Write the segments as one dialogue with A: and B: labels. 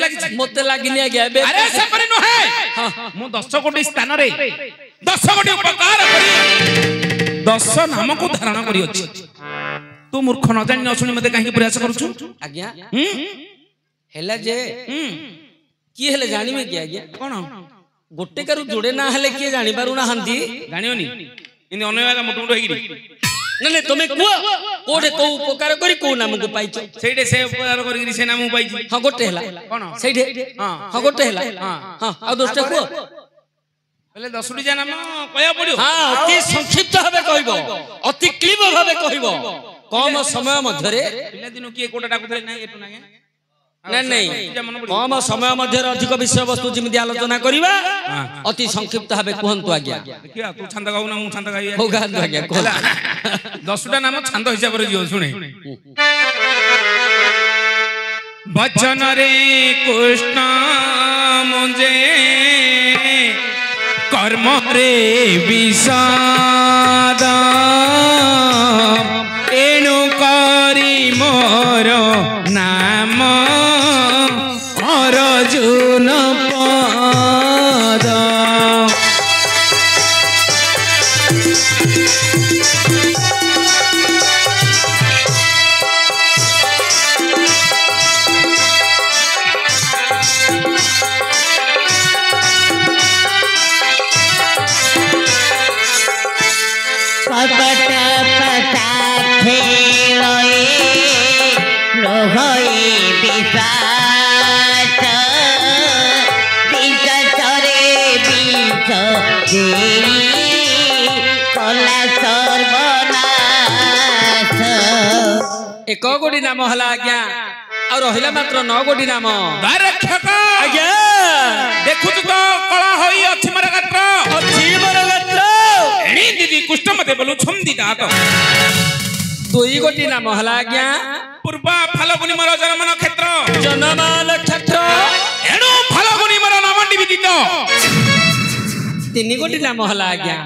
A: लागिछि
B: मते लागिनी आज्ञा बे
A: अरे से परि न है मु 10 कोटी स्थान रे 10 कोटी उपकार करी 10 नाम को धारण करी अछि तू मूर्ख न जानि न सुनि मते काहे प्रयास करूछु
B: आज्ञा हेला जे की हेले जानिबे की आज्ञा
A: कोन
B: गोटे करू जोड़े ना हेले की जानि पारु ना हंदी
A: जानियोनी इने अनयगा मुटुमुट हेगिरी
B: नहीं तुम कुआ कोठे को उपकार करी को नाम को पाइछ
A: सेडे से उपकार करी से नाम पाइछ
B: हां गोटे हला
A: कोन
B: सेडे हां गोटे हला हां आ दोस्ते को
A: पहले 10टी जा नाम कया पड़ियो
B: हां अति संक्षिप्त भाबे कहबो अति क्लिप भाबे कहबो कम समय मध्य रे
A: पिला दिन की कोटा डाकुथले नै एटु नागे
B: नहीं कम समय मध्य अधिक विषय वस्तु जिमिति आलोचना करिबा अति संक्षिप्त भाबे कहंतु आज्ञा
A: देखिया तू छंद गाउ ना मु छंद गाई
B: हो गान आज्ञा कहला
A: 10टा नाम छंद हिसाब रे जियो सुने वचन रे कृष्ण मुझे कर्म रे विषाद एनु करी मोर नाम अर्जुन पद
B: एक गोटी नाम हला आज्ञा और रहिला मात्र 9 गोटी नाम
A: दारक्षक
B: आज्ञा
A: देखुछु तो कला होई अछि मर गात्र एणी दीदी कुष्ठ मते बोलु छमदी दात
B: 2 गोटी नाम हला आज्ञा
A: पूर्वा फाल्गुनी मर जन्मन क्षेत्र
B: क्षेत्र
A: एणु फाल्गुनी मर नामंडी विदित
B: 3 गोटी नाम हला आज्ञा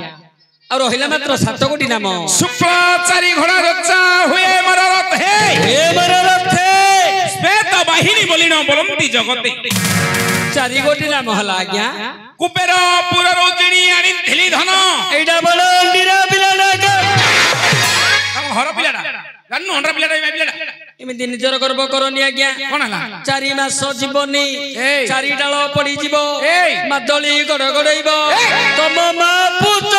B: और रहिला मात्र 7 गोटी नाम
A: शुक्ला चारि घोड़ा रचा हुए मर रथ हे श्वेत वाहिनी बोलिनो बोलंती जगते
B: 4 गोटी नाम हला आज्ञा
A: कुबेर पुर रोजिणी आनी थिली धन
B: एडा बोलंडीरा पिलाडा
A: हर पिलाडा जाननु हंडा पिलाडा ए पिलाडा
B: एमिति निजर गर्व करनी आज्ञा
A: कोन हला
B: 4 मास जीवनी 4 डाल पड़ी जीवो मादली गड़ गड़इबो तम मा पुत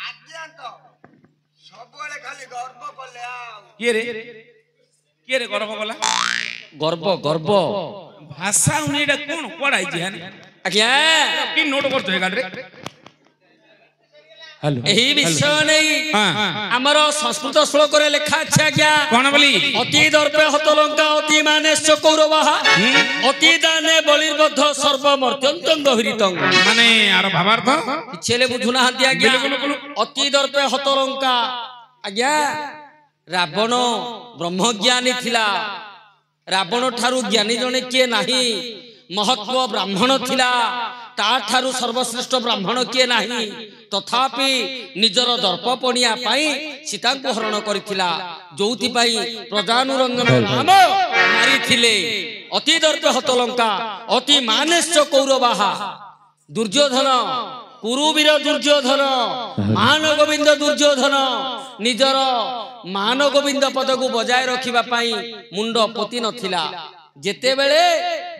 C: आज्ञा तो सबले खाली गर्व करले आ
A: के रे गर्व कला
B: गर्व
A: भाषा उनीडा कोन कोडाई जे
B: आज्ञा
A: की नोट करतो हे गाडरे हेलो
B: एही विषय नै हमर संस्कृत श्लोक रे लिखा छै आज्ञा
A: कोन बोली
B: अति दर्पे हतलंका अति मानेश्च कौरवः अति दाने बलिर्बद्ध सर्वमर्त्यन्तं गहिरितं
A: माने आर भावार्थ
B: किछेले बुझुना हंती आज्ञा अति दर्पे हतलंका आज्ञा रावण ब्रह्मज्ञानी थिला रावण ठारू ज्ञानी जने किए नाही महत्व ब्राह्मण थिला ता ठारू सर्वश्रेष्ठ ब्राह्मण किए नाही तथापि निजर दर्प पणिया पाई सीता को हरण करथिला जोउति पाई प्रजानुरंजन नाम मारी थिले अति दर्प हतलंका अति मानेश्च कौरवाहा दुर्योधन कुरुवीर दुर्योधन मान गोविंद दुर्योधन निजर मान गोविंद पद को बजाय रखिबा पाई मुंड पोती नथिला जेते बेले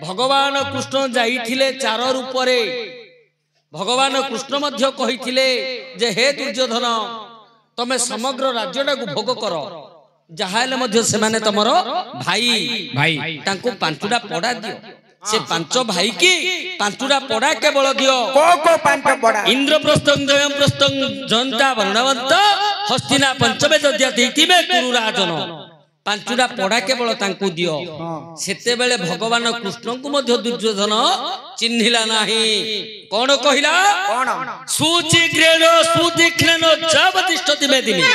B: भगवान कृष्ण जाइथिले 4 रूप रे भगवान कृष्ण मध्य कहिथिले जे हे दुर्योधन तमे समग्र राज्यटा को भोग कर जहाले मध्य से माने तमरो भाई तांको 5टा पड़ा दियो से 5 भाई की 5टा पड़ा केवल दियो
C: को 5 पड़ा
B: इंद्रप्रस्थं द्वयंप्रस्थं जंता वर्णवंत हस्तिना पंचमे दद्याति में कुरु राजन 5टा पड़ा केवल तांको दियो सेते बेले भगवान कृष्ण को मध्य दुर्योधन चिन्हिला नाही कोन कहिला
C: कोन
B: सुचिग्रेण सुदीक्षण जबतिष्ठति मेदिनी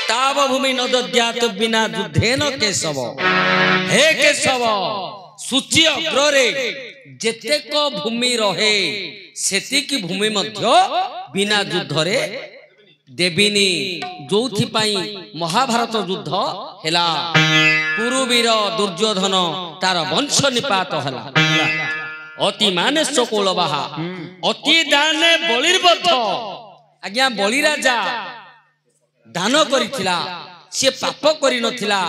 B: ताव भूमि न दद्यात बिना युद्धेन केशव हे केशव सूची अग्रे जेतेक भूमि रहे सेतिकी भूमि मध्य बिना युद्ध रे देबिनी जोथि पाई महाभारत युद्ध हेला। କୁରୁବୀର ଦୁର୍ଯ୍ୟୋଧନ ତାର ବଂଶ ନିପାତ ହେଲା। ଅତି ମାନେଶ କୋଳ ବାହା ଅତି ଦାନେ ବଳିର୍ବଦ୍ଧ। ଆଜ୍ଞା ବଳି ରାଜା ଦାନ କରିଥିଲା, ସେ ପାପ କରିନଥିଲା,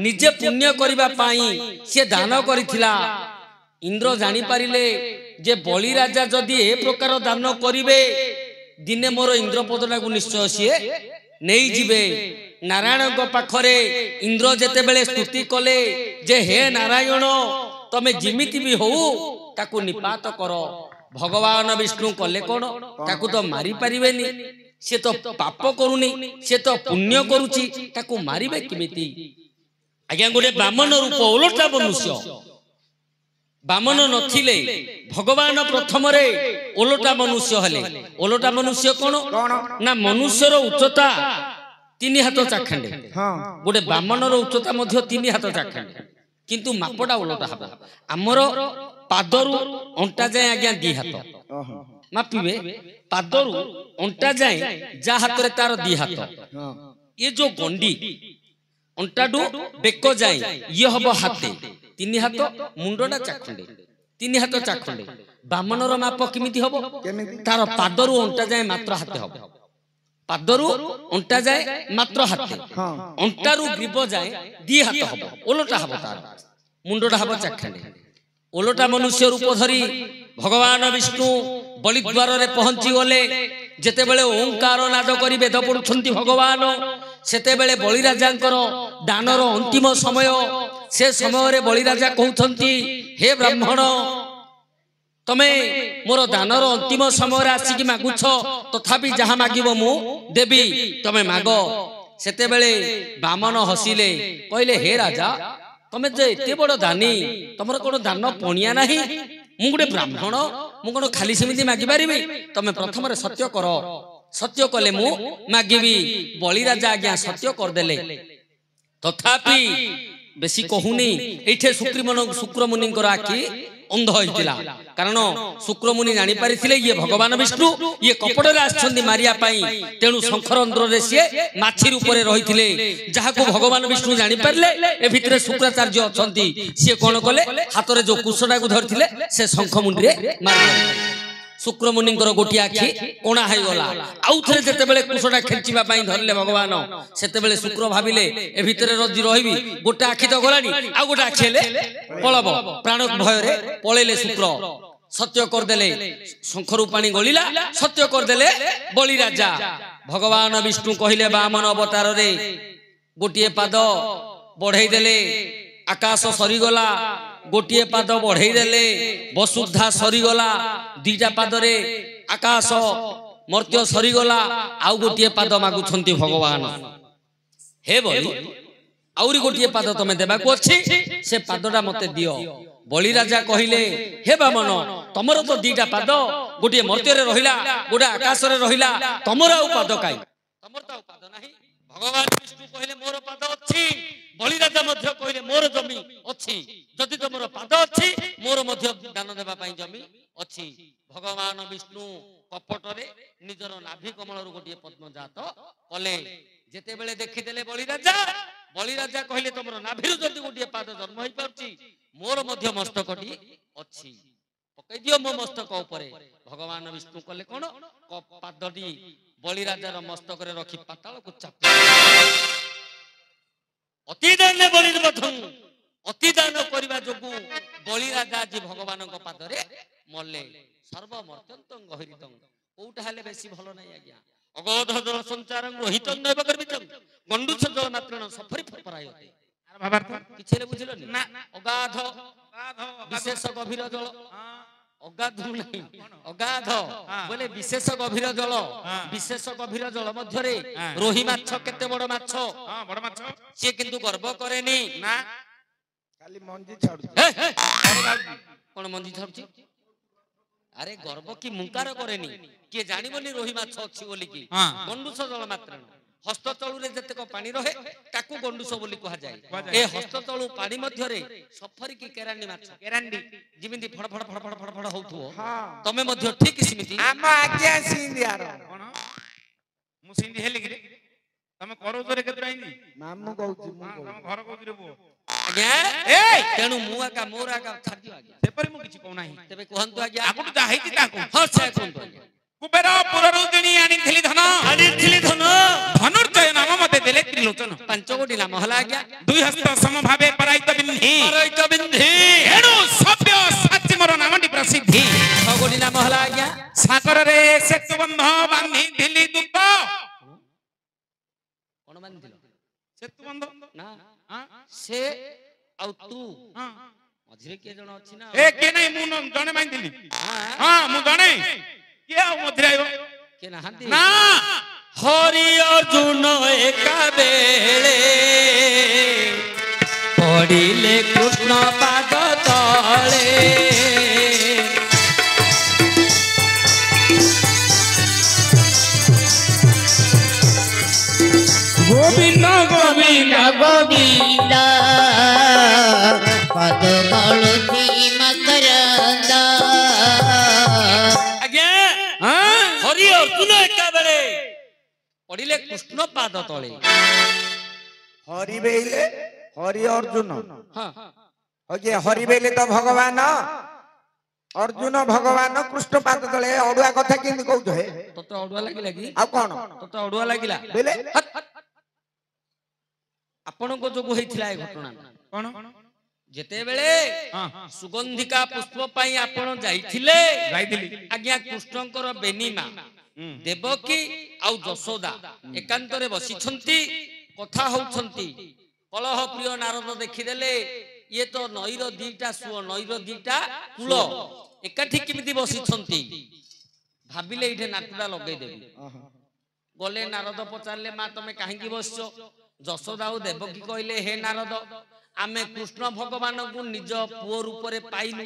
B: ନିଜେ ପୁଣ୍ୟ କରିବା ପାଇଁ ସେ ଦାନ କରିଥିଲା। ଇନ୍ଦ୍ର ଜାଣିପାରିଲେ ଯେ ବଳି ରାଜା ଯଦି ଏ ପ୍ରକାର ଦାନ କରିବେ ଦିନେ ମୋର ଇନ୍ଦ୍ରପଦଟାକୁ ନିଶ୍ଚୟ ସିଏ ନେଇଯିବେ। ନାରାୟଣଙ୍କ ପାଖରେ ଇନ୍ଦ୍ର ଯେତେବେଳେ ସ୍ତୁତି କଲେ ଯେ ହେ ନାରାୟଣ ତମେ ଯେମିତି ବି ହଉ ତାକୁ ନିପାତ କର। ଭଗବାନ ବିଷ୍ଣୁ କଲେ କଣ, ତାକୁ ତ ମାରି ପାରିବେନି, ସେ ତ ପାପ କରୁନି, ସେ ତ ପୁଣ୍ୟ କରୁଛି, ତାକୁ ମାରିବେ କେମିତି? ଆଜ୍ଞା ଗୋଟେ ବାମନ ରୂପ ଓଲଟା ମନୁଷ୍ୟ, ବାମନ ନଥିଲେ ଭଗବାନ ପ୍ରଥମରେ ଓଲଟା ମନୁଷ୍ୟ ହେଲେ। ଓଲଟା ମନୁଷ୍ୟ କଣ ନା ମନୁଷ୍ୟର ଉଚ୍ଚତା 3 ହାତ ଚାଖଣ୍ଡେ, ଗୋଟେ ବାମନର ଉଚ୍ଚତା ମଧ୍ୟ 3 ହାତ ଚାଖଣ୍ଡେ, କିନ୍ତୁ ମାପଟା ଓଲଟା ହବ। ଆମର ପାଦରୁ ଅଣ୍ଟା ଯାଏ ଆଜ୍ଞା 2 ହାତ ମାପିବେ, ପାଦରୁ ଅଣ୍ଟା ଯାଏ ଯା ହାତରେ ତାର 2 ହାତ। ଏ ଯୋଉ ଗଣ୍ଡି ଅଣ୍ଟାଠୁ ବେକ ଯାଏ ଇଏ ହବ ହାତେ 3 ହାତ, ମୁଣ୍ଡଟା ଚାଖଣ୍ଡେ 3 ହାତ ଚାଖଣ୍ଡେ। ବାମନର ମାପ କେମିତି ହବ? ତାର ପାଦରୁ ଅଣ୍ଟା ଯାଏ ମାତ୍ର ହାତେ ହବ, ପାଦରୁ ଅଣ୍ଟା ଯାଏ ମାତ୍ର ହାତେ, ଅଣ୍ଟାରୁ ଗ୍ରୀବ ଯାଏ 2 ହାତ ହବ, ଓଲଟା ହବ। ତାର ମୁଣ୍ଡଟା ହବ ଚାଖଣ୍ଡେ। ଓଲଟା ମନୁଷ୍ୟ ରୂପ ଧରି ଭଗବାନ ବିଷ୍ଣୁ ବଳିଦ୍ୱାରରେ ପହଞ୍ଚି ଗଲେ। ଯେତେବେଳେ ଓଙ୍କାର ନାଦ କରି ବେଦ ପଢୁଛନ୍ତି ଭଗବାନ, ସେତେବେଳେ ବଳିରାଜାଙ୍କର ଦାନର ଅନ୍ତିମ ସମୟ। ସେ ସମୟରେ ବଳିରାଜା କହୁଛନ୍ତି ହେ ବ୍ରାହ୍ମଣ ତମେ ମୋର ଦାନର ଅନ୍ତିମ ସମୟରେ ଆସିକି ମାଗୁଛ, ତଥାପି ଯାହା ମାଗିବ ମୁଁ ଦେବି, ତମେ ମାଗ। ସେତେବେଳେ ବାମନ ହସିଲେ, କହିଲେ ହେ ରାଜା ତମେ ଯେ ଏତେ ବଡ ଦାନୀ, ତମର କଣ ଦାନ ପଣିଆ ନାହିଁ? ମୁଁ ଗୋଟେ ବ୍ରାହ୍ମଣ, ମୁଁ କଣ ଖାଲି ସେମିତି ମାଗି ପାରିବି? ତମେ ପ୍ରଥମରେ ସତ୍ୟ କର, ସତ୍ୟ କଲେ ମୁଁ ମାଗିବି। ବଳିରାଜା ଆଜ୍ଞା ସତ୍ୟ କରିଦେଲେ। ତଥାପି ବେଶୀ କହୁନି, ଏଇଠି ଶୁକ୍ରମୁନିଙ୍କର ଆଖି ଅନ୍ଧ ହୋଇଥିଲା। କାରଣ ଶୁକ୍ରମୁନି ଜାଣିପାରିଥିଲେ ଇଏ ଭଗବାନ ବିଷ୍ଣୁ, ଇଏ କପଟରେ ଆସିଛନ୍ତି ମାରିବା ପାଇଁ। ତେଣୁ ଶଙ୍ଖରନ୍ଧ୍ରରେ ସିଏ ମାଛି ରୂପରେ ରହିଥିଲେ, ଯାହାକୁ ଭଗବାନ ବିଷ୍ଣୁ ଜାଣିପାରିଲେ ଏ ଭିତରେ ଶୁକ୍ରାଚାର୍ଯ୍ୟ ଅଛନ୍ତି। ସିଏ କଣ କଲେ, ହାତରେ ଯୋଉ କୁଶଟାକୁ ଧରିଥିଲେ ସେ ଶଙ୍ଖ ମୁଣ୍ଡିରେ ମାରିଦେଲେ। ଶୁକ୍ରମୁନିଙ୍କର ଗୋଟିଏ ଆଖି କଣା ହେଇଗଲା। ଆଉ ଥରେ ଯେତେବେଳେ କୁଶଟା ଖେଞ୍ଚିବା ପାଇଁ ଧରିଲେ ଭଗବାନ, ସେତେବେଳେ ଶୁକ୍ର ଭାବିଲେ ଏ ଭିତରେ ରହିବି, ଗୋଟେ ଆଖି ତ ଗଲାଣି, ଆଉ ଗୋଟେ ଆଖି ହେଲେ ପଳବ। ପ୍ରାଣ ଭୟରେ ପଳେଇଲେ ଶୁକ୍ର। ସତ୍ୟ କରିଦେଲେ, ଶଙ୍ଖରୁ ପାଣି ଗଳିଲା, ସତ୍ୟ କରିଦେଲେ ବଳିରାଜା। ଭଗବାନ ବିଷ୍ଣୁ କହିଲେ ବାମନ ଅବତାରରେ ଗୋଟିଏ ପାଦ ବଢେଇ ଦେଲେ, ଆକାଶ ସରିଗଲା। ଗୋଟିଏ ପାଦ ବଢେଇ ଦେଲେ, ବସୁଧା ସରିଗଲା। 2ଟା ପାଦରେ ଆକାଶ ମର୍ତ୍ୟ ସରିଗଲା। ଆଉ ଗୋଟିଏ ପାଦ ମାଗୁଛନ୍ତି ଭଗବାନ, ହେ ବଳି ଆହୁରି ଗୋଟିଏ ପାଦ ତମେ ଦେବାକୁ ଅଛି, ସେ ପାଦଟା ମତେ ଦିଅ। ବଳିରାଜା କହିଲେ ହେ ବାମନ ତମର ତ 2ଟା ପାଦ, ଗୋଟିଏ ମର୍ତ୍ୟରେ ରହିଲା, ଗୋଟେ ଆକାଶରେ ରହିଲା, ତମର ଆଉ ପାଦ କାଇଁ? ତମର ତ ଆଉ ପାଦ ନାହିଁ। ଭଗବାନ ବିଷ୍ଣୁ କହିଲେ ମୋର ପାଦ ଅଛି। ବଳିରାଜା ମଧ୍ୟ କହିଲେ ମୋର ଜମି ଅଛି, ଯଦି ତମର ପାଦ ଅଛି ମୋର ମଧ୍ୟ ଦାନ ଦେବା ପାଇଁ ଜମି ଅଛି। ଭଗବାନ ବିଷ୍ଣୁ କପଟରେ ନିଜର ନାଭି କମଳରୁ ଗୋଟିଏ ପଦ୍ମଜାତ କଲେ। ଯେତେବେଳେ ଦେଖିଦେଲେ ବଳିରାଜା କହିଲେ ତମର ନାଭିରୁ ଯଦି ଗୋଟିଏ ପାଦ ଜନ୍ମ ହେଇପାରୁଛି, ମୋର ମଧ୍ୟ ମସ୍ତକଟି ଅଛି, ପକେଇ ଦିଅ ମୋ ମସ୍ତକ ଉପରେ। ଭଗବାନ ବିଷ୍ଣୁ କଲେ କଣ, ପାଦଟି ବଳିରାଜାର ମସ୍ତକରେ ରଖି ପାତାଳକୁ ଚାପି। ଅତିଦାନ ବଳିର୍ବଦ୍ଧଂ, ଅତିଦାନ କରିବା ଯୋଗୁଁ ବଳିରାଜା ଆଜି ଭଗବାନଙ୍କ ପାଦରେ ମଲେ। ସର୍ବମର୍ତ୍ୟନ୍ତଂ ଗହୀରିତଂ, କୋଉଟା ହେଲେ ବେଶୀ ଭଲ ନାହିଁ ଆଜ୍ଞା। ଅଗୋଧ ଜଳ ସଞ୍ଚାରଂ ରୋହିତଂ ନୈବ ଗର୍ବିତଂ, ଗଣ୍ଡୁଛ ଜଳ ମାତ୍ରେଣ ସଫରି ଫପରାୟତେ। କିଛି ହେଲେ ବୁଝିଲନି? ଅଗାଧ ବିଶେଷ ଗଭୀର ଜଳ, ଅଗାଧ ନାହିଁ, ଅଗାଧ ବୋଲେ ବିଶେଷ ଗଭୀର ଜଳ। ବିଶେଷ ଗଭୀର ଜଳ ମଧ୍ୟରେ ରୋହି ମାଛ କେତେ ବଡ ମାଛ, ସିଏ କିନ୍ତୁ ଗର୍ବ କରେନି ନା,
C: ଖାଲି ମଞ୍ଜି ଛାଡୁଛି।
B: କଣ ମଞ୍ଜି ଛାଡୁଛି? ଆରେ ଗର୍ବ କି ମୁଙ୍କାର କରେନି, କିଏ ଜାଣିବନି ରୋହି ମାଛ ଅଛି ବୋଲିକି। ଗଣ୍ଡୁଷ ଜଳ ମାତ୍ରେଣ, ହସ୍ତତଳୁରେ ଯେତେକ ପାଣି ରହେ ତାକୁ ଗଣ୍ଡୁଷ ବୋଲି କୁହାଯାଏ। ଏ ହସ୍ତତଳୁ ପାଣି ମଧ୍ୟରେ ସଫରିକି କେରାଣ୍ଡି ମାଛ, କେରାଣ୍ଡି ଯେମିତି ଫଡ ଫଡ ଫଡ ଫଡ ଫଡ ଫଡ ହଉଥିବ, ତମେ ମଧ୍ୟ ଠିକ ସେମିତି।
C: ଆମ ଆଜ୍ଞା ସିନ୍ଦିଆର
A: କଣ ମୁଁ ସିନ୍ଦି ହେଲି କି? ତମେ କରଉଛରେ କେତେ ଆଇନି?
C: ମାମୁଁ କହୁଛି,
A: ତମ ଘର କହୁଛି ରେ ପୁଅ।
B: ଆଜ୍ଞା
A: ଏ
B: ତେଣୁ ମୁଁ ଆକା ମୋର ଆକା ଛାଡିଦିଅ ଆଜ୍ଞା
A: ସେପରି ମୁଁ କିଛି କହୁ ନାହିଁ
B: ତେବେ କୁହନ୍ତୁ ଆଜ୍ଞା
A: ଆଗରୁ ଯାହା ହେଇଛି ତାହା କହୁଛି
B: ହଁ ସେ କୁହନ୍ତୁ ଆଜ୍ଞା
A: କୁବେର ପୁରରୁ କିଣି ଆଣିଥିଲି ଧନ
B: ଆଣିଥିଲି ଧନ
A: ଧନୁର୍ଜୟ ନାମ ମତେ ଦେଲେ ତ୍ରିଲୋଚନ
B: 5 କୋଟି ନାମ ହେଲା ଆଜ୍ଞା
A: ଦୁଇ ହସ୍ତ ସମଭାବେ ପରାଇତ ବିନ୍ଧି
B: ପରାଇତ ବିନ୍ଧି
A: ଏଣୁ ସଭ୍ୟ ସାଚି ମୋର ନାମଟି ପ୍ରସିଦ୍ଧି
B: 6 କୋଟି ନାମ ହେଲା ଆଜ୍ଞା
A: ସାଗରରେ ସେତୁ ବନ୍ଧ ବାନ୍ଧିଥିଲି ଦୂତ
B: କଣ ବାନ୍ଧିଥିଲ
A: ସେତୁ ବନ୍ଧ
B: ନା
A: ହଁ
B: ସେ ଆଉ ତୁ
A: ହଁ
B: ମଝିରେ କିଏ ଜଣ ଅଛି ନା
A: ଏ କିଏ ନାହିଁ ମୁଁ ଜଣେ ବାନ୍ଧିଥିଲି
B: ହଁ
A: ହଁ ମୁଁ ଜଣେ କିଏ ଆଉ ମଝିରେ ଆଇବ
B: କିଏ ନାହାନ୍ତି
A: ନା
B: ହରି ଅର୍ଜୁନ ଏକା ବେଳେ ପଡ଼ିଲେ କୃଷ୍ଣ ପାଦ ତଳେ
A: ଗୋବିନ୍ଦ ଗୋବିନ୍ଦ
D: ଗୋବିନ୍ଦ ପଦ ତଳୁଛି ମକରନ୍ଦ
B: ଆଜ୍ଞା ହରି ଅର୍ଜୁନ ଏକା ବେଳେ ପଡ଼ିଲେ କୃଷ୍ଣ ପାଦ ତଳେ
C: ହରି ବେଇଲେ ହରି ଅର୍ଜୁନ
B: ହଁ
C: ହଉଛି ହରି ବେଇଲେ ତ ଭଗବାନ ଅର୍ଜୁନ ଭଗବାନ କୃଷ୍ଣ ପାଦ ତଳେ ଅଡୁଆ କଥା କେମିତି କହୁଛ ହେ
B: ତତେ ଅଡୁଆ ଲାଗିଲା କି
C: ଆଉ କଣ
B: ତତେ ଅଡୁଆ ଲାଗିଲା
C: ବେଲେ
B: ଆପଣଙ୍କ ଯୋଗୁ ହେଇଥିଲା ଏ ଘଟଣା
A: କଣ
B: ଯେତେବେଳେ
A: ହଁ
B: ସୁଗନ୍ଧିକା ପୁଷ୍ପ ପାଇଁ ଆପଣ ଯାଇଥିଲେ
A: ଯାଇଥିଲି
B: ଆଜ୍ଞା କୃଷ୍ଣଙ୍କର ବେନିମା ଦେବକୀ ଆଉ ଯଶୋଦା ଏକାନ୍ତରେ ବସିଛନ୍ତି କଥା ହଉଛନ୍ତି କଳହ ପ୍ରିୟ ନାରଦ ଦେଖିଦେଲେ ଇଏ ତ ନଈର ଦିଟା ସୁଅ ନଈର ଦିଟା କୂଳ ଏକାଠି କେମିତି ବସିଛନ୍ତି ଭାବିଲେ ଏଇଠି ନାଟୁଟା ଲଗେଇଦେବି ଗଲେ ନାରଦ ପଚାରିଲେ ମା ତମେ କାହିଁକି ବସିଛ ଯଶୋଦା ଆଉ ଦେବକୀ କହିଲେ ହେ ନାରଦ ଆମେ କୃଷ୍ଣ ଭଗବାନଙ୍କୁ ନିଜ ପୁଅ ରୂପରେ ପାଇଲୁ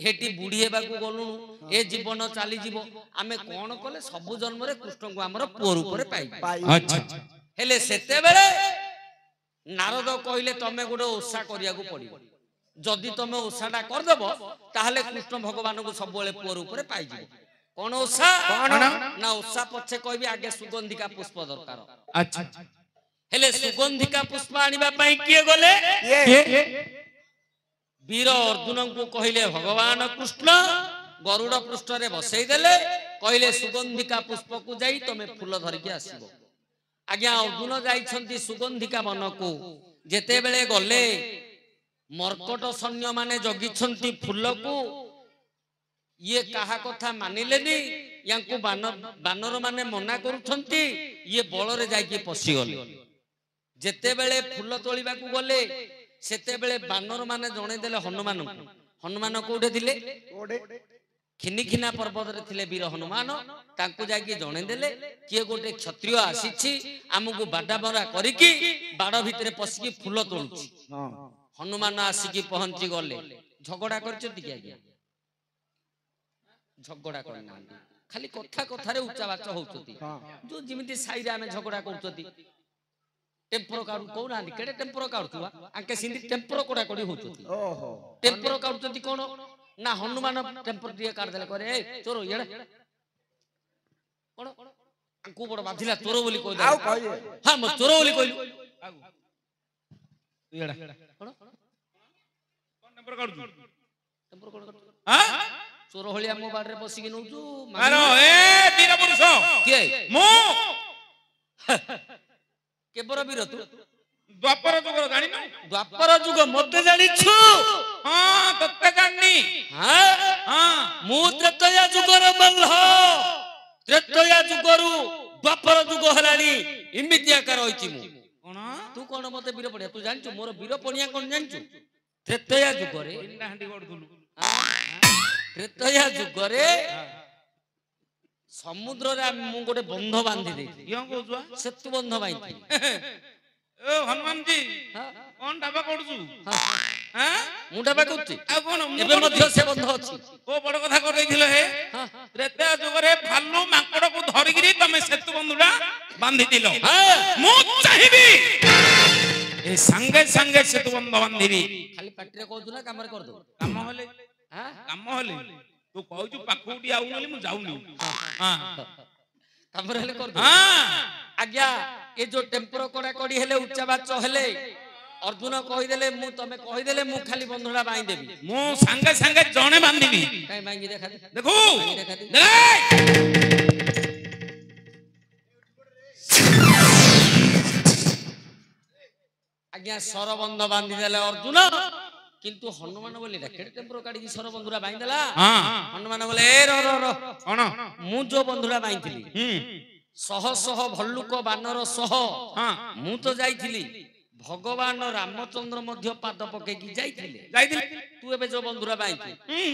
B: ହେଟି ବୁଢୀ ହେବାକୁ ଗଲୁଣୁ ଏ ଜୀବନ ଚାଲିଯିବ ଆମେ କଣ କଲେ ସବୁ ଜନ୍ମରେ କୃଷ୍ଣଙ୍କୁ ଆମର ପୁଅ ରୂପରେ ପାଇବୁ
A: ଆଚ୍ଛା
B: ହେଲେ ସେତେବେଳେ ନାରଦ କହିଲେ ତମେ ଗୋଟେ ଓଷା କରିବାକୁ ପଡିବ ଯଦି ତମେ ଓଷାଟା କରିଦେବ ତାହେଲେ କୃଷ୍ଣ ଭଗବାନଙ୍କୁ ସବୁବେଳେ ପୁଅ ରୂପରେ ପାଇଯିବ କଣ ଓଷା ନା ଓଷା ପଛେ କହିବି ଆଗେ ସୁଗନ୍ଧିକା ପୁଷ୍ପ ଦରକାର
A: ଆଚ୍ଛା
B: ହେଲେ ସୁଗନ୍ଧିକା ପୁଷ୍ପ ଆଣିବା ପାଇଁ କିଏ ଗଲେ ବୀର ଅର୍ଜୁନଙ୍କୁ କହିଲେ ଭଗବାନ କୃଷ୍ଣ ଗରୁଡ ପୃଷ୍ଠରେ ବସେଇ ଦେଲେ କହିଲେ ସୁଗନ୍ଧିକା ପୁଷ୍ପକୁ ଯାଇ ତମେ ଫୁଲ ଧରିକି ଆସିବ ଆଜ୍ଞା ଅର୍ଜୁନ ଯାଇଛନ୍ତି ସୁଗନ୍ଧିକା ବନକୁ ଯେତେବେଳେ ଗଲେ ମର୍କଟ ସୈନ୍ୟ ମାନେ ଜଗିଛନ୍ତି ଫୁଲକୁ ଇଏ କାହା କଥା ମାନିଲେନି ୟାଙ୍କୁ ବାନର ମାନେ ମନା କରୁଛନ୍ତି ଇଏ ବଳରେ ଯାଇକି ପଶିଗଲେ ଯେତେବେଳେ ଫୁଲ ତୋଳିବାକୁ ଗଲେ ସେତେବେଳେ ବାନର ମାନେ ଜଣେଇଦେଲେ ହନୁମାନଙ୍କୁ ହନୁମାନ କୋଉଠି ଥିଲେ ଖିନିଖିନା ପର୍ବତରେ ଥିଲେ ବୀର ହନୁମାନ ତାଙ୍କୁ ଯାଇକି ଜଣେଇଦେଲେ କିଏ ଗୋଟେ କ୍ଷତ୍ରିୟ ଆସିଛି ଆମକୁ ବାଡାବରା କରିକି ବାଡ ଭିତରେ ପଶିକି ଫୁଲ ତୋଳୁଛି ହନୁମାନ ଆସିକି ପହଞ୍ଚି ଗଲେ ଝଗଡା କରିଛନ୍ତି କି ଆଜ୍ଞା ଝଗଡା କରିନାହାନ୍ତି ଖାଲି କଥା କଥାରେ ଉଚ୍ଚାବାଚ ହଉଛନ୍ତି ଯୋଉ ଯେମିତି ସାଇରେ ଆମେ ଝଗଡା କରୁଛନ୍ତି टेम्पर काढू कोण आली केडे टेम्पर काढुवा आके सिंधी टेम्पर कोडा कोडी होचोती ओहो टेम्पर काढुचती कोण ना हनुमान टेम्पर दिए काढ देले करे ए चोरो येडे कोण को बड बाधिला चोरो बोली कोइ
C: आउ कहिए
B: हां म चोरो बोली कोइलु
A: येडा
B: कोण
A: कोन टेम्पर काढु
B: टेम्पर कोड
A: हां
B: चोरो हलिया मो बाड रे बसिकी नउचू
A: मारो ए वीर पुरुष
B: के
A: मु
B: केबर वीर तू
A: द्वापर जुग जानि न
B: द्वापर जुग मते जानि छु
A: हां तत्ते जानि
B: हां
A: हां
B: मु त्रेतया जुगर मल्ह त्रेतया जुगरु द्वापर जुग हलानी इमितिया कर होइची मु
A: कोन
B: तू कोन मते वीर पडिया तू जानचु मोर वीर पडिया कोन जानचु त्रेतया जुगरे
A: इंडा हंडी गडथुलु
B: त्रेतया जुगरे समुद्र रे मु गोटे बंध बांधी दे
A: यो कोजुआ
B: सेतु बंध बांधी
A: ओ हनुमान जी कोन डाबा कोडछु हां
B: मु डाबा कोछि
A: आ कोन
B: एबे मध्य से बंध अछि
A: ओ बड़ कथा कर दैथिलो हे त्रेता जुगरे भालू माकड़ को धरिगिरी तमे सेतु बंधुडा बांधी दिलो मु चाहिबी ए संगे संगे सेतु बंध बांधीबी
B: खाली पाटी रे कहू ना काम रे कर दो
A: काम होले हां काम होले तू कहू पाखुडी आउ नली मु जाउनी हां
B: काम रे कर दो
A: हां
B: आज्ञा ए जो टेम्पर कोडा कोडी हेले उच्चा बाच हेले अर्जुन कहीदेले मु तमे कहीदेले मु खाली बंधुड़ा बाई देबी
A: मु संगे संगे जणे बांधिबी
B: काई बाई देखा दे
A: देखू
B: देखा दे
A: देख
B: आज्ञा सरबंध बांधी देले अर्जुन किंतु हनुमान बोले केते टेम्पर काढी की सरबंधुरा बाई देला
A: हां
B: हनुमान बोले ए रो
A: कोन
B: मु जो बंधुड़ा बाईथिली शह शह भल्लुक बानर सह
A: हां
B: मु तो जाईथिली भगवान रामचंद्र मध्य पाद पकेकी जाईथिले
A: जाईथिले
B: तू एबे जो बंधुरा बाईथि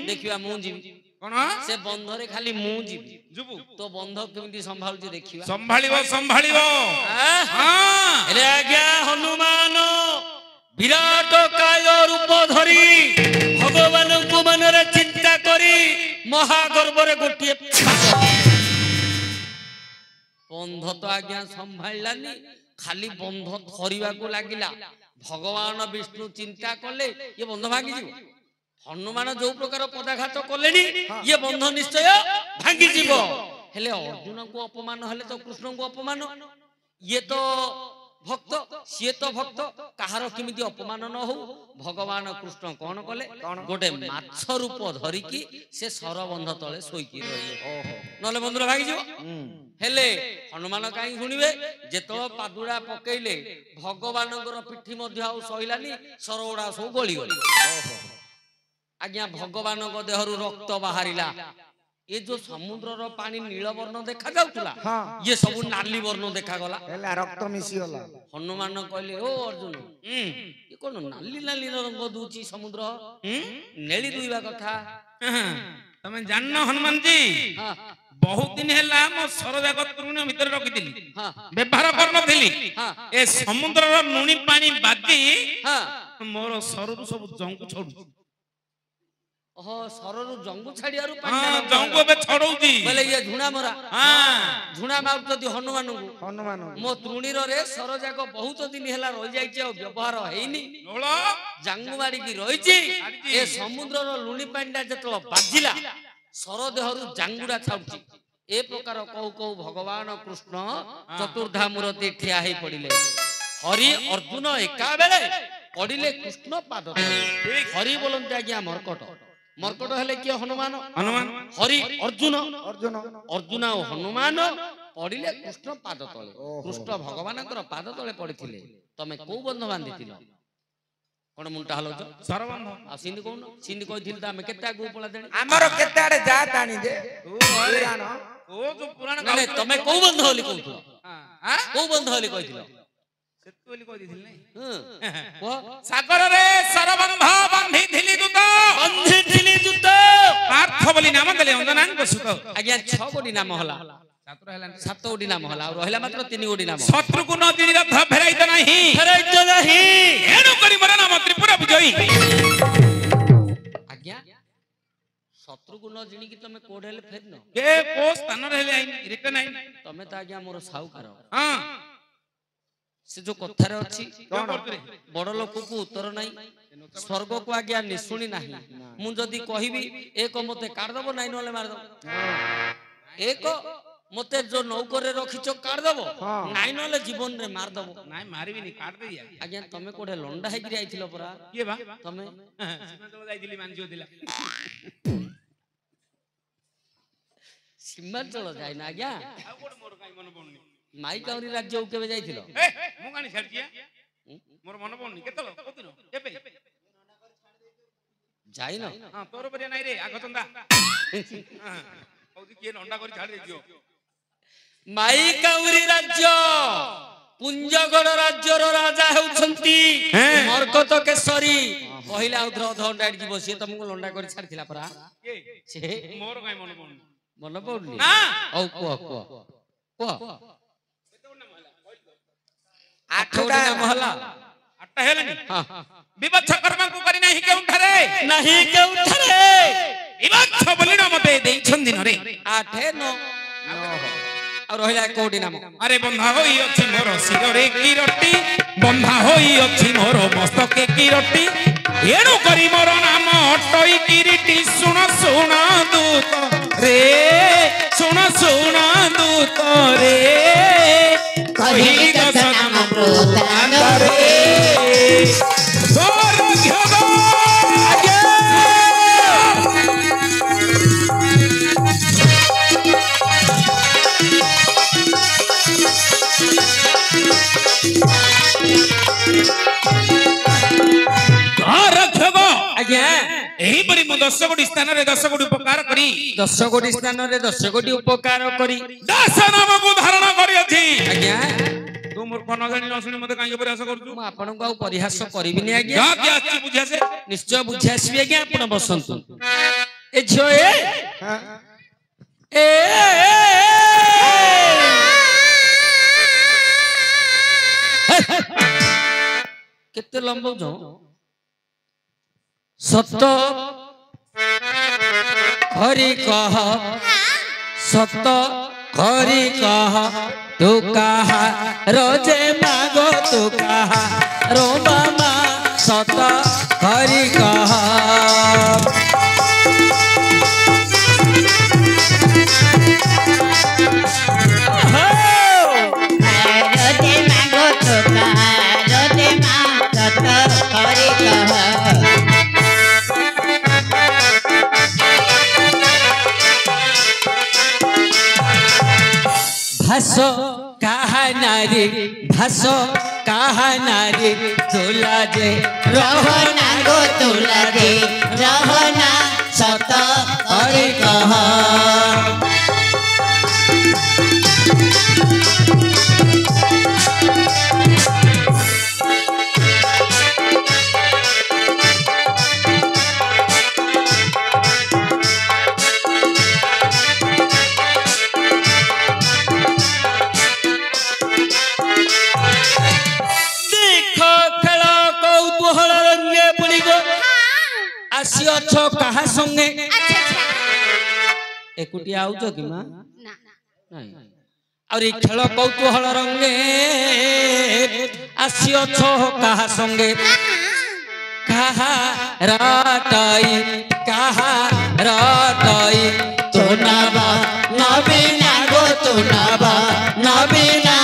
B: देखिया मु जीवी
A: कोन
B: से बंधरे खाली मु जीवी
A: जुबु
B: तो बंध केमिति संभालुची देखिया
A: संभाळिबो हां
B: एले आज्ञा हनुमान विराट काय रूप धरी भगवान को मनरे चिंता करी महागर्भ रे गोटिए बंध तो आज्ञा संभाळलानी खाली बंध धरिबा को लागिला भगवान विष्णु चिंता कले ये बंध भांगी जीव हनुमान जो प्रकार पदाघात कलेनी ये बंध निश्चय भांगी जीव हेले अर्जुन को अपमान हेले तो कृष्ण को अपमान ये तो भक्त सी तो भक्त कहार किमिति अपमान न हो भगवान कृष्ण कौन कले गोटे माछ रूप धरिकी से सरबंध तले सोईकी रहिले नले बंधुरा भागी जीव हेले हनुमान काई सुनिबे जेतो पादुड़ा पकेइले भगवानकर पिठी मध्य आ सहिलानी सरओडा सो गली गली आज्ञा भगवान को देहरु रक्त बाहरिला ये जो समुद्र रो पानी नील वर्ण देखा जाउतला ये सब नाली वर्ण देखा गला
C: हेला रक्त मिसी गला
B: हनुमान कहले ओ अर्जुन ये कोन नाली नाली रंग दूची समुद्र नेली दुइबा कथा
A: तमे जाननो हनुमान जी बहुत दिन हैला मो सरजाक तृण भीतर रखिथिली व्यवहार करनथिली ए समुद्र रो नुनी पानी बाजी मोर सरु सब जंगु छोडु
B: ओहो सररु जंगु छाडियारु पानी
A: हां जंगु बे छडौजी
B: बोले ये झुणा मरा हां झुणा माउतदी हनुमान मो तृणीर रे सरजाक बहुत दिन हैला रहि जाइचे और व्यवहार हेइनी
A: लोळो
B: जंगु मारी की रहिची ए समुद्र रो लुणी पानीटा जतो बाजिला सर देहरु जंगुडा छाउची ए प्रकार कहू कहू भगवान कृष्ण चतुर्धा मूर्ति ठिया हे पडिले हरि अर्जुन एका बेले पडिले कृष्ण पाद हरि बोलंते आज्ञा मरकट हेले कि हनुमान हरि अर्जुन अर्जुन और हनुमान पडिले कृष्ण पाद तले कृष्ण भगवानकर पाद तले पडिथिले तमे को बंध बांधिथिलो कोन मुंटा हलो
A: सरबंध
B: आ सिंधी कोन सिंधी कहिथिल त हमें केता गो पला देनी
C: हमरो केताडे जा तानी दे
A: ओ जो पुराण
B: नहीं तमे को बंध होली कहथलो हां को बंध होली कहथिलो
A: सेतु होली कहि दिथिल नै
B: को
A: सागर रे सरबंध बांधिथिली दूत पार्थ बोली नाम देले अंजनान को सुत
B: आज्ञा 6 गोडी नाम होला सात गोडी नाम होला और रहला मात्र 3 गोडी नाम
A: शत्रु को नदी रथ फेराइत नाही एनु करी मोर नाम त्रिपुरा विजयी
B: आज्ञा शत्रु को न जिनी की तमे कोडेले फेरनो
A: के को स्थान रहले आई रिटर्न आई
B: तमे त आज्ञा मोर साहुकार
A: हां
B: से जो कथारे अछि बड़ लोक को उत्तर नाही स्वर्ग को आज्ञा निसुनी नाही मु जदी कहिबी एक मते काट दबो नाही नले मार दबो एक मते जो नौकर रे रखिचो काट दबो नाही नले जीवन रे मार दबो
A: नाही मारबी नी काट दे
B: आज्ञा तमे कोडे लंडा हे गिरी आइथिलो परा
A: के बा
B: तमे
A: सीमांचल जाइथिली मानजियो दिला
B: सीमांचल जाय ना आज्ञा
A: आ कोड मोर काई मन पड़नी
B: माई काउरी राज्य केबे जाइथिलो
A: ए मु कानी छाड़तिया मोर मन पड़नी केतलो कोदिनो केबे
B: जाई न
A: हां तोर परिया नाही रे आगचंदा हां औदी के लंडा करी छाड़ दियो
B: माई काउरी राज्य पुंजगड़ राज्यर राजा हेउछंती मरकत केसरी पहिला उधर अध घंटा जीव से तुमको लंडा कर छाड़थिला परा
A: के
B: छे
A: मोर काई मन पड़नी
B: मन पड़नी
A: ना
B: औ को
C: आठटा
B: महला
A: अट्टा हेलनी
B: हां
A: विवत्स कर्म को करी नाही के उठरे
B: नहीं के उठरे
A: विवत्स बोली ना मते देई छंदिन रे
B: 8 9 और रहला कोडी नाम
A: अरे बंधा होई अछि मोर सिरे किरटी बंधा होई अछि मोर मस्तके किरटी एणु करी मोर नाम अटई किरीटी सुन सुन दूत रे सुन सुन दूत रे
D: कही दशनाम प्रोतान
A: रे
B: ଆଜ୍ଞା
A: ଏହିପରି ମୁଁ 10 କୋଟି ସ୍ଥାନରେ 10 କୋଟି ଉପକାର କରି
B: 10 କୋଟି ସ୍ଥାନରେ 10 କୋଟି ଉପକାର କରି
A: ଦାସ ନାମକୁ ଧାରଣ କରିଅଛି।
B: ଆଜ୍ଞା
A: ତୁ ମୂର୍ଖ ନ ଜାଣି ନ ଶୁଣି ମତେ କାହିଁକି ପ୍ରୟାସ କରୁଛୁ?
B: ମୁଁ ଆପଣଙ୍କୁ ଆଉ ପରିହାସ କରିବିନି ଆଜ୍ଞା।
A: ଯାହା କି ଆସିଛି ବୁଝିଆ ସେ
B: ନିଶ୍ଚୟ ବୁଝି ଆସିବି ଆଜ୍ଞା। ଆପଣ ବସନ୍ତୁ। ଏ ଝିଅ ଏ କେତେ ଲମ୍ବଉଛ? ସତ କରି କହ, ସତ କରି କହ, ତୁ କାହା ରୋଜେ ମାଗୋ ତୁ କାହା ରୋ ମାମା, ସତ କରି କହ।
D: ରୋଜେ ମାଗୋ ତୁ କାହା ରୋଜେ ମା ସତ କରି କହ।
B: ଭାସ କାହା ନାରୀ, ଭାସ କାହା ନାରୀ, ତୁଲା ଯେ
D: ରହନା ଗো ତୁଲା ଦେ ରହନା ସତ କରି କହ।
B: ଆସିଅଛ କାହା ସଙ୍ଗେ? ଏକୁଟିଆ ଆଉଛ କି ମା? ନାଇଁ। ଆହୁରି ଖେଳ କୌତୁହଳ ରଙ୍ଗେ ଆସିଅଛ କାହା ସଙ୍ଗେ? କାହା ରାଟାଇ, କାହା ରାଟାଇ,
D: ତୁ ନବା ନବୀନା ଗো ତୁ ନବା ନବୀନା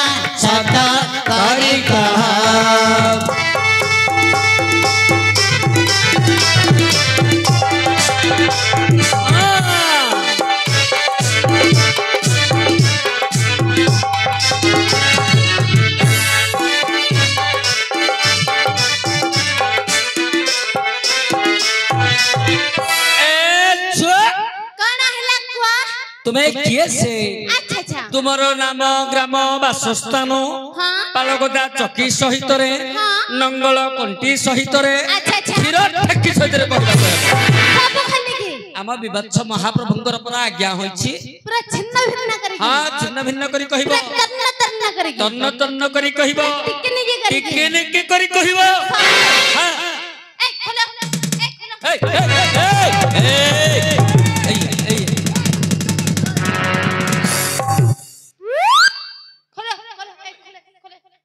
D: ସତ କରି କହ।
B: ତୁମେ କିଏ ସେ? ତୁମର ନାମ ଗ୍ରାମ ବାସସ୍ଥାନ ପାଳଗଦା ଚକି ସହିତରେ ନଙ୍ଗଳ କଣ୍ଟି ସହିତରେ କ୍ଷୀର ଠେକି ସହିତରେ ଆମ ବିଭତ୍ସ ମହାପ୍ରଭୁଙ୍କର ପରା ଆଜ୍ଞା ହୋଇଛି। ହଁ ଛିନ୍ନ ଭିନ୍ନ କରି କହିବ, ତନ୍ନ ତନ୍ନ କରି କହିବ, ଟିକେ ନିକେ କରି କହିବ।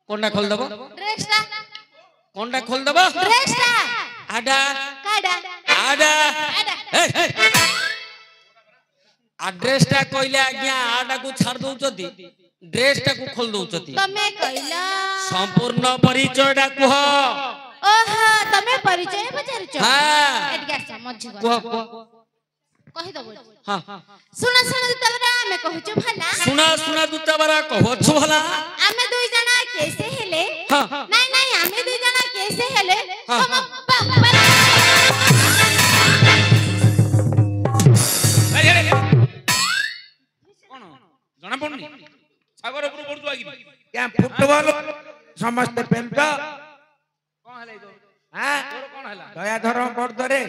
B: कोंडा खोल दबो, कोंडा खोल दबो, आडा आडा एड्रेस टा कहले आज्ञा आडा को छाड़ दउचती, ड्रेस टा को खोल दउचती।
E: तमे कहला
B: संपूर्ण परिचय टा कह।
E: ओहो तमे परिचय पचारछ?
B: हां
E: एटका समझ
B: कह
E: कहि दबो।
B: हां
E: सुना सुना दुतबरा हमें कहछु भला।
B: सुना सुना दुतबरा कहछु भला।
E: हमें दुई जना कैसे हेले?
B: हां
E: नहीं नहीं हमें दुई जना कैसे हेले?
B: हाँ,
E: तम
B: हाँ।
A: କଣ ଜଣା ପଡୁନି? ସାଗର ଉପରୁ ପଡୁଛୁ ଆଗି
C: क्या फुटबॉल समस्त पेंट
A: କଣ ହେଲା ଇଦो?
C: हां
A: ତୋର କଣ ହେଲା?
C: दया धर्म पड़दरे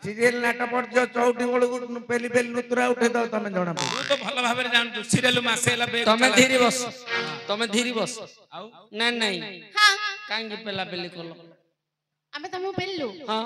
C: सीरियल नाटक पड़ जो चौटी बळु पेली पेली नुतरा उठे दो तमे जणा पड़।
A: ତୁ ତ ଭଲ ଭାବରେ ଜାଣୁଛୁ ସିରିୟଲ ମାସେ ହେଲା ବେଗ
B: तमे धीरे बस, तमे धीरे बस।
A: ଆଉ
B: नहीं नहीं
E: हां
B: कांगी पेला पेली कोलो।
E: हमें तमु पेल्लु।
B: हां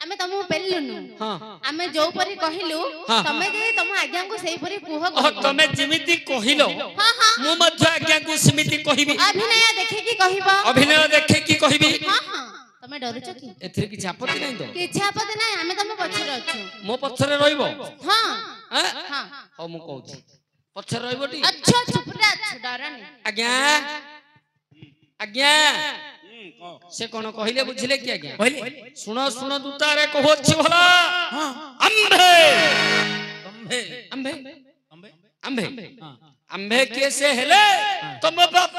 E: हमें तमु पेल्लुनु।
B: हां
E: हमें जो परी कहिलु
B: हाँ।
E: तमे जे तम आज्ञा को सही परी कुह।
B: तमे जिमिति कहिलो
E: हां हां
B: मु मध्य आज्ञा को सिमिति कहिबी।
E: अभिनय देखे की कहिबो।
B: अभिनय देखे की कहिबी।
E: हां हां तमे डरुछ की?
B: एथिरे किछ आपत्ति नहीं तो?
E: किछ आपत्ति नाही हमें तम पछरे अछु।
B: मो पछरे रहइबो?
E: हां
B: हां
E: हां
B: हो मु कहूची पछरे रहइबो टी?
E: अच्छा चुपरा छु डरनी।
B: आज्ञा आज्ञा से कोन कहिले बुझिले की आज्ञा?
A: କହିଲେ
B: सुनो सुनो दुतारे कहछि भला। अंबे
A: ତମ୍ଭେ
B: अंबे
A: ତମ୍ଭେ
B: अंबे अंबे कैसे हेले तुम बाप?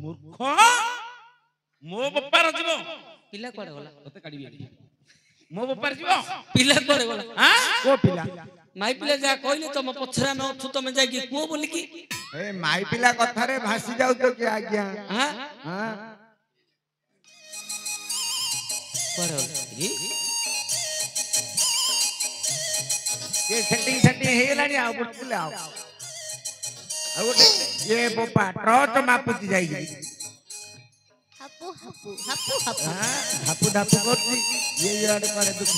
A: ମୂର୍ଖ ମୋ ବୋପାର ଯିବ
B: ପିଲା କୁଆଡେ ଗଲା?
A: ତତେ କାଢିବି ଆଜି। ମୋ ବୋପାର ଯିବ
B: ପିଲା କୁଆଡେ ଗଲା?
A: ଆଁ
C: କୋ ପିଲା
B: ମାଇ ପିଲା ଯାହା କହିଲେ ତମ ପଛରେ ଆମେ ଅଛୁ, ତମେ ଯାଇକି କୁହ ବୋଲିକି।
C: ଏ ମାଇ ପିଲା କଥାରେ ଭାସି ଯାଉଛ କି ଆଜ୍ଞା?
B: ହାଁ
C: ହଁ
B: କୁଆଡେ ଗଲା?
C: ये सेटिंग ହେଇଗଲାଣି ଆଉ ବୁଝିଲେ ଆଉ ଗୋଟେ ये ବୋପା ଟର୍ଚ ମାପୁଛି ଯାଇକି
E: ହାପୁ ହାପୁ ହାପୁ ହାପୁ
C: ଧାପୁ ଧାପୁ କରୁଛି ये ଇଆଡେ କୁଆଡେ ଦୁଃଖ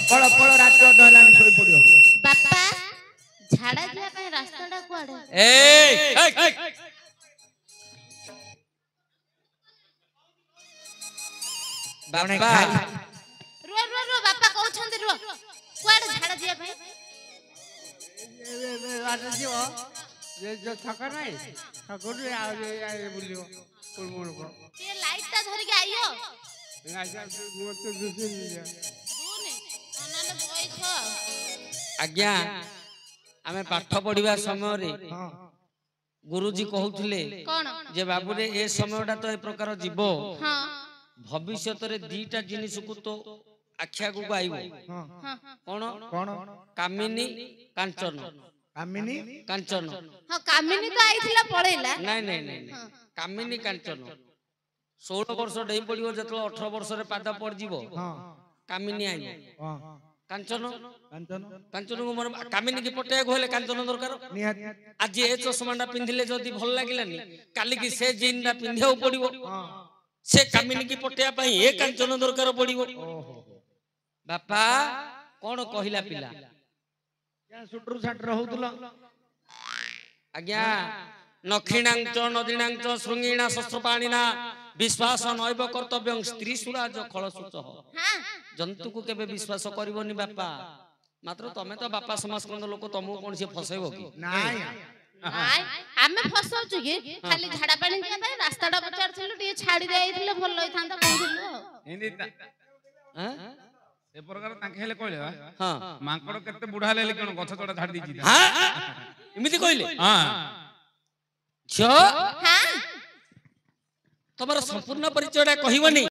C: ପଳ ପଳ ରାତି ଅଧ ହେଲାଣି ଶୋଇ ପଡିବ।
E: ବାପା ଝାଡା ଯିବା ପାଇଁ ରାସ୍ତାଟା କୁଆଡେ?
B: ଏଇ ବାପା
E: ରୁହ ରୁହ ରୁହ ବାପା କହୁଛନ୍ତି ରୁହ। କୁଆଡେ ଝାଡା ଯିବା ପାଇଁ? ଟିକେ ଲାଇଟ୍ ଟା ଧରିକି ଆଇयो। ଦୁନି ନହେଲେ ବଇଛ।
B: ଆଜ୍ଞା ଆମେ ପାଠ ପଢିବା ସମୟରେ ଗୁରୁଜୀ କହୁଥିଲେ
E: କଣ?
B: ଯେ ବାବୁରେ ଏ ସମୟଟା ତ ଏ ପ୍ରକାର ଯିବ,
E: ହଁ
B: ଭବିଷ୍ୟତରେ ଦିଟା ଜିନିଷକୁ ତ ଆଖି ଆଗକୁ ଆଇବ।
E: ହଁ
B: କଣ?
C: କଣ
B: କାମିନୀ କାଞ୍ଚନ।
C: କାମିନୀ
B: କାଞ୍ଚନ
E: ହଁ କାମିନୀ ତ ଆଇଥିଲା ପଳେଇଲା।
B: ନାଇଁ ନାଇଁ ନାଇଁ ନାଇଁ। କାମିନୀ କାଞ୍ଚନ 16 ବର୍ଷ ଡେଇଁ ପଡିବ, ଯେତେବେଳେ 18 ବର୍ଷରେ ପାଦ ପଡିଯିବ କାମିନୀ ଆଇବ।
C: ହଁ
B: କାଞ୍ଚନ
C: କାଞ୍ଚନ
B: କାଞ୍ଚନକୁ ମୋର କାମିନୀ କି ପଟେଇବାକୁ ହେଲେ କାଞ୍ଚନ ଦରକାର।
C: ନିହାତି
B: ଆଜି ଏ ଚଷମାଟା ପିନ୍ଧିଲେ ଯଦି ଭଲ ଲାଗିଲାନି, କାଲିକି ସେ ଜିନ୍ଟା ପିନ୍ଧିବାକୁ ପଡିବ। ସେ କାମିନୀ କି ପଟେଇବା ପାଇଁ ଏ କାଞ୍ଚନ ଦରକାର ପଡିବ। ବାପା କଣ କହିଲା ପିଲା?
C: ସୁଟରୁ ସାଟର ହଉଥିଲ
B: ଆଜ୍ଞା ନକ୍ଷିଣାଞ୍ଚ ନଦୀଣାଞ୍ଚ ଶୃଙ୍ଗିଣା ଶସ୍ତ୍ରପାଣିନା ବିଶ୍ୱାସ ନୈବ କର୍ତ୍ତବ୍ୟ ସ୍ତ୍ରୀ ସୁରାଜ ଖଳସୁଚ। ଜନ୍ତୁକୁ କେବେ ବିଶ୍ୱାସ କରିବନି ବାପା। ମାତ୍ର ତମେ ତ ବାପା ସମାଜକନ୍ଦ ଲୋକ, ତମକୁ କଣ ସେ ଫସେଇବ କି?
C: ନାଇଁ
E: ନାଇଁ ଆମେ ଫସଉଛୁ କି? ଖାଲି ଝାଡା ପାଣି ଯିବା ପାଇଁ ରାସ୍ତାଟା ପଚାରୁଥିଲୁ, ଟିକେ ଛାଡି ଦେଇଥିଲେ ଭଲ ହେଇଥାନ୍ତା କହୁଥିଲୁ ଆଉ।
A: ଏମିତି
B: ଆଁ?
A: ଏ ପ୍ରକାର ତାଙ୍କେ ହେଲେ କହିଲେ ବା
B: ହଁ
A: ମାଙ୍କଡ କେତେ ବୁଢା ହେଲେ କଣ ଗଛ ଚଢା ଛାଡି ଦେଇଛି।
B: ହାଁ? ଏମିତି କହିଲେ?
A: ହଁ
B: ଝିଅ
E: ହଁ
B: ତମର ସମ୍ପୂର୍ଣ୍ଣ ପରିଚୟଟା କହିବନି?